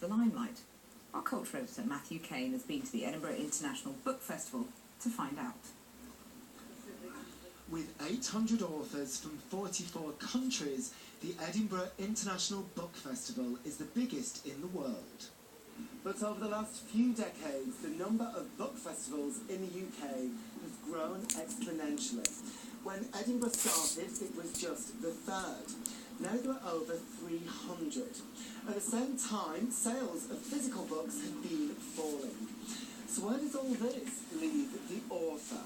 the limelight. Our culture editor Matthew Kane has been to the Edinburgh International Book Festival to find out. With 800 authors from 44 countries, the Edinburgh International Book Festival is the biggest in the world. But over the last few decades, the number of book festivals in the UK has grown exponentially. When Edinburgh started, it was just the third. Now there are over 300. At the same time, sales of physical books have been falling. So where does all this leave the author?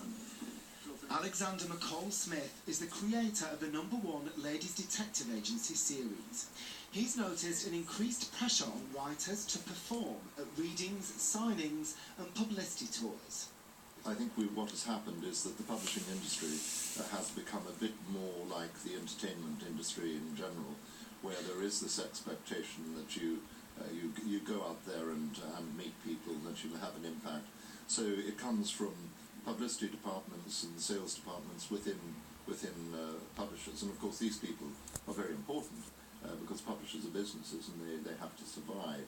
Alexander McCall Smith is the creator of the #1 Ladies Detective Agency series. He's noticed an increased pressure on writers to perform at readings, signings and publicity tours. I think what has happened is that the publishing industry has become a bit more like the entertainment industry in general, where there is this expectation that you go out there and meet people, that you have an impact. So it comes from publicity departments and sales departments within publishers, and of course these people are very important because publishers are businesses and they have to survive.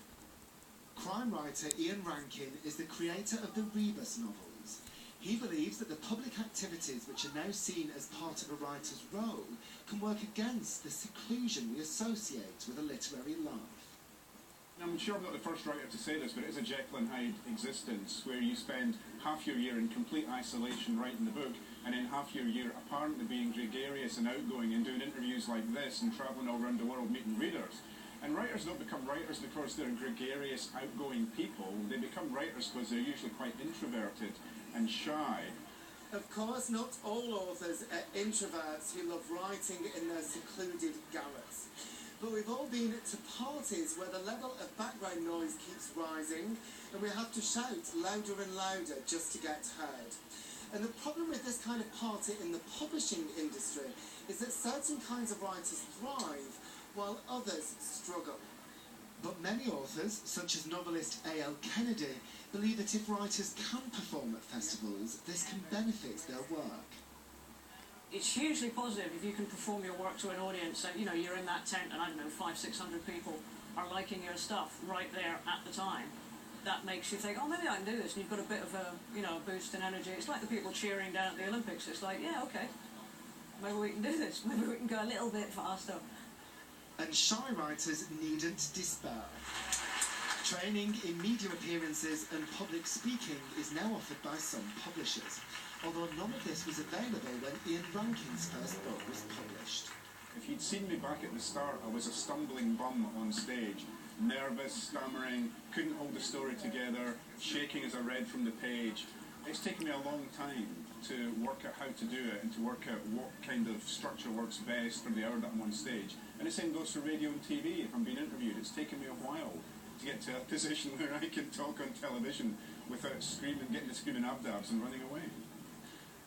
Crime writer Ian Rankin is the creator of the Rebus novels. He believes that the public activities which are now seen as part of a writer's role can work against the seclusion we associate with a literary life. I'm sure I'm not the first writer to say this, but it is a Jekyll and Hyde existence where you spend half your year in complete isolation writing the book and then half your year apparently being gregarious and outgoing and doing interviews like this and travelling all around the world meeting readers. And writers don't become writers because they're gregarious, outgoing people. They become writers because they're usually quite introverted and shy. Of course, not all authors are introverts who love writing in their secluded garrets. But we've all been to parties where the level of background noise keeps rising and we have to shout louder and louder just to get heard. And the problem with this kind of party in the publishing industry is that certain kinds of writers thrive while others struggle. But many authors, such as novelist A.L. Kennedy, believe that if writers can perform at festivals, this can benefit their work. It's hugely positive if you can perform your work to an audience and, you're in that tent and, 500-600 people are liking your stuff right there at the time. That makes you think, oh, maybe I can do this, and you've got a bit of a, a boost in energy. It's like the people cheering down at the Olympics. It's like, yeah, okay, maybe we can do this. Maybe we can go a little bit faster. And shy writers needn't despair. Training in media appearances and public speaking is now offered by some publishers, although none of this was available when Ian Rankin's first book was published. If you'd seen me back at the start, I was a stumbling bum on stage, nervous, stammering, couldn't hold the story together, shaking as I read from the page. It's taken me a long time to work out how to do it and to work out what kind of structure works best for the hour that I'm on stage. And the same goes for radio and TV. If I'm being interviewed, it's taken me a while to get to a position where I can talk on television without getting the screaming abdabs and running away.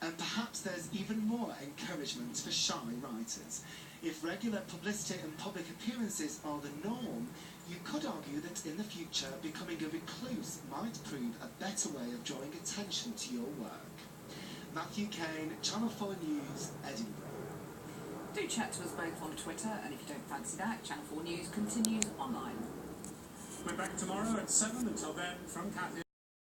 And perhaps there's even more encouragement for shy writers. If regular publicity and public appearances are the norm, you could argue that in the future becoming a recluse might prove a better way of drawing attention to your work. Matthew Kane, Channel 4 News, Edinburgh. Do chat to us both on Twitter, and if you don't fancy that, Channel 4 News continues online. We're back tomorrow at 7. Until then, from Kathy.